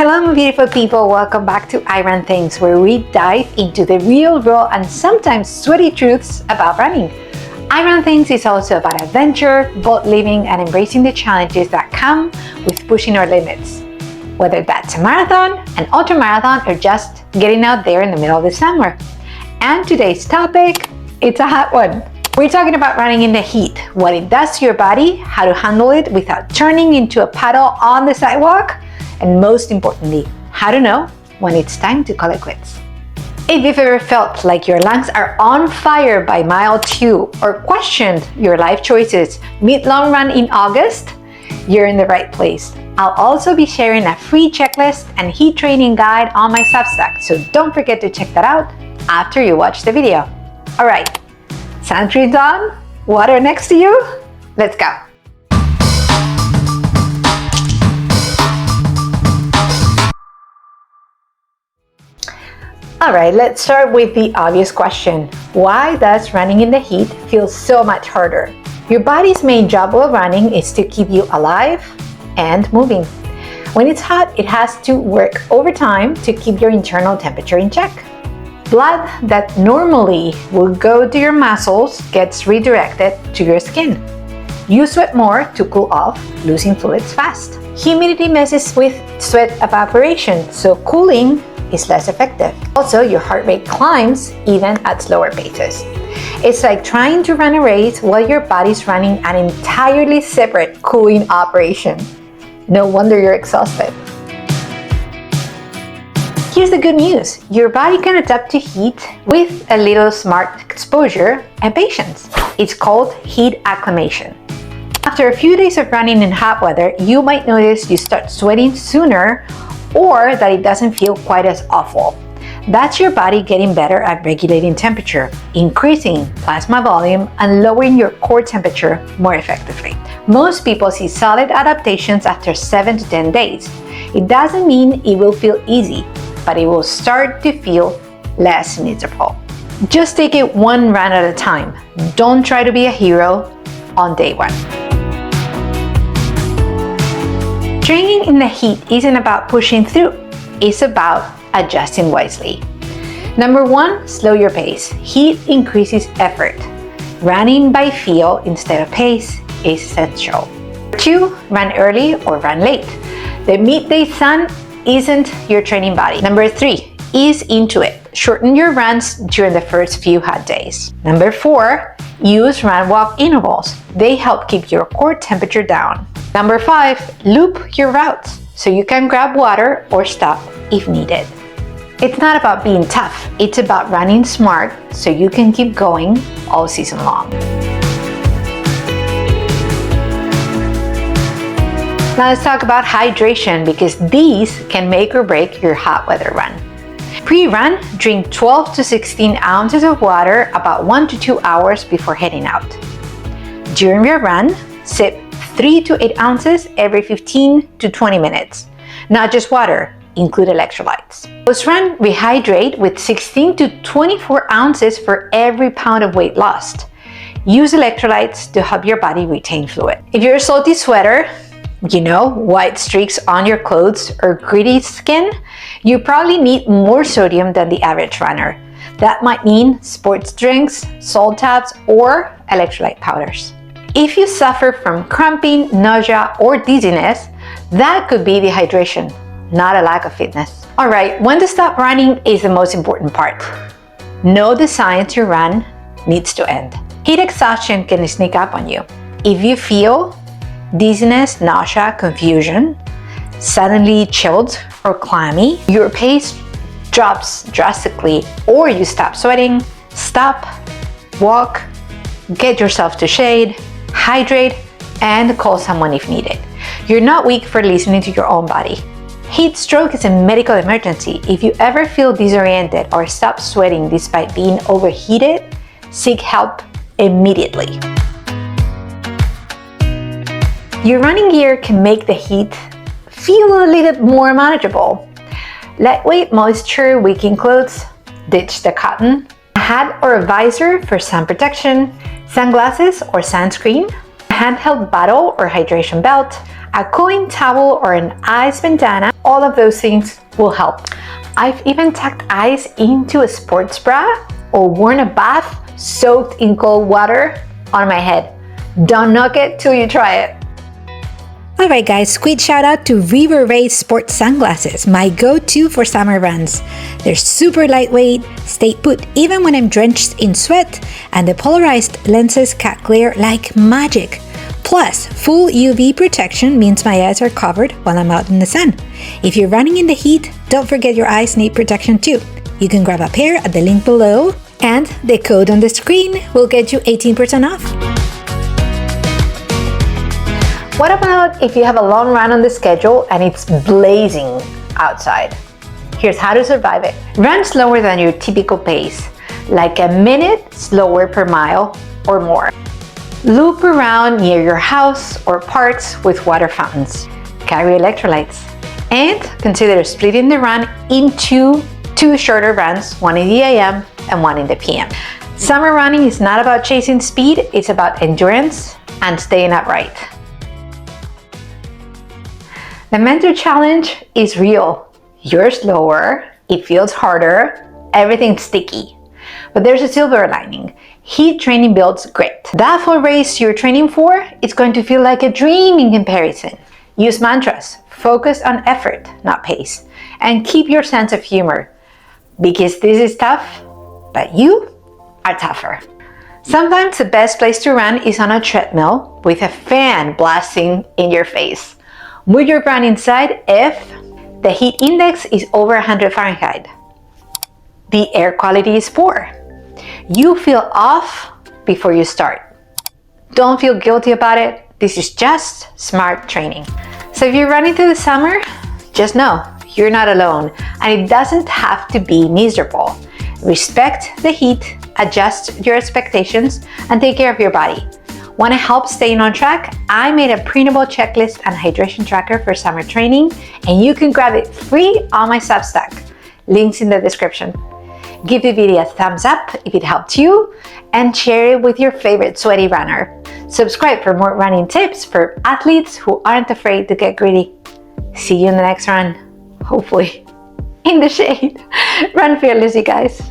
Hello, my beautiful people. Welcome back to I Run Things, where we dive into the real, raw, and sometimes sweaty truths about running. I Run Things is also about adventure, bold living, and embracing the challenges that come with pushing our limits. Whether that's a marathon, an ultramarathon, or just getting out there in the middle of the summer. And today's topic, it's a hot one. We're talking about running in the heat, what it does to your body, how to handle it without turning into a puddle on the sidewalk, and most importantly, how to know when it's time to call it quits. If you've ever felt like your lungs are on fire by mile 2 or questioned your life choices mid-long run in August, you're in the right place. I'll also be sharing a free checklist and heat training guide on my Substack, so don't forget to check that out after you watch the video. All right, sunscreen's on, water next to you, let's go. All right, let's start with the obvious question. Why does running in the heat feel so much harder? Your body's main job while running is to keep you alive and moving. When it's hot, it has to work overtime to keep your internal temperature in check. Blood that normally would go to your muscles gets redirected to your skin. You sweat more to cool off, losing fluids fast. Humidity messes with sweat evaporation, so cooling is less effective. Also, your heart rate climbs even at slower paces. It's like trying to run a race while your body's running an entirely separate cooling operation. No wonder you're exhausted. Here's the good news. Your body can adapt to heat with a little smart exposure and patience. It's called heat acclimation. After a few days of running in hot weather, you might notice you start sweating sooner or that it doesn't feel quite as awful. That's your body getting better at regulating temperature, increasing plasma volume, and lowering your core temperature more effectively. Most people see solid adaptations after 7 to 10 days. It doesn't mean it will feel easy, but it will start to feel less miserable. Just take it one run at a time. Don't try to be a hero on day 1. Training in the heat isn't about pushing through, it's about adjusting wisely. Number 1, slow your pace. Heat increases effort. Running by feel instead of pace is essential. 2, run early or run late. The midday sun isn't your training body. Number 3, ease into it. Shorten your runs during the first few hot days. Number 4, use run-walk intervals. They help keep your core temperature down. Number 5, loop your routes so you can grab water or stop if needed. It's not about being tough, it's about running smart so you can keep going all season long. Now let's talk about hydration, because these can make or break your hot weather run. Pre-run, drink 12 to 16 ounces of water about 1 to 2 hours before heading out. During your run, sip 3 to 8 ounces every 15 to 20 minutes. Not just water, include electrolytes. Post-run, rehydrate with 16 to 24 ounces for every pound of weight lost. Use electrolytes to help your body retain fluid. If you're a salty sweater, white streaks on your clothes or gritty skin, you probably need more sodium than the average runner. That might mean sports drinks, salt tabs, or electrolyte powders. If you suffer from cramping, nausea, or dizziness, that could be dehydration, not a lack of fitness. All right, when to stop running is the most important part. Know the signs your run needs to end. Heat exhaustion can sneak up on you. If you feel dizziness, nausea, confusion, suddenly chilled or clammy, your pace drops drastically, or you stop sweating, stop, walk, get yourself to shade, hydrate, and call someone if needed. You're not weak for listening to your own body. Heat stroke is a medical emergency. If you ever feel disoriented or stop sweating despite being overheated, seek help immediately. Your running gear can make the heat feel a little more manageable. Lightweight, moisture-wicking clothes, ditch the cotton, a hat or a visor for sun protection, sunglasses or sunscreen, a a handheld bottle or hydration belt, a cooling towel or an ice bandana. All of those things will help. I've even tucked ice into a sports bra or worn a bath soaked in cold water on my head. Don't knock it till you try it. Alright guys, quick shout out to River Race Sports Sunglasses, my go-to for summer runs. They're super lightweight, stay put even when I'm drenched in sweat, and the polarized lenses cut glare like magic. Plus, full UV protection means my eyes are covered while I'm out in the sun. If you're running in the heat, don't forget your eyes need protection too. You can grab a pair at the link below, and the code on the screen will get you 18% off. What about if you have a long run on the schedule and it's blazing outside? Here's how to survive it. Run slower than your typical pace, like a minute slower per mile or more. Loop around near your house or parks with water fountains. Carry electrolytes. And consider splitting the run into 2 shorter runs, one in the AM and one in the PM. Summer running is not about chasing speed, it's about endurance and staying upright. The mental challenge is real. You're slower, it feels harder, everything's sticky. But there's a silver lining. Heat training builds grit. That full race you're training for, it's going to feel like a dream in comparison. Use mantras, focus on effort, not pace, and keep your sense of humor. Because this is tough, but you are tougher. Sometimes the best place to run is on a treadmill with a fan blasting in your face. Move your run inside if the heat index is over 100 Fahrenheit. The air quality is poor. You feel off before you start. Don't feel guilty about it. This is just smart training. So if you're running through the summer, just know you're not alone, and it doesn't have to be miserable. Respect the heat, adjust your expectations, and take care of your body. Want to help staying on track? I made a printable checklist and hydration tracker for summer training, and you can grab it free on my Substack. Links in the description. Give the video a thumbs up if it helped you, and share it with your favorite sweaty runner. Subscribe for more running tips for athletes who aren't afraid to get gritty. See you in the next run, hopefully in the shade. Run fearless, you guys.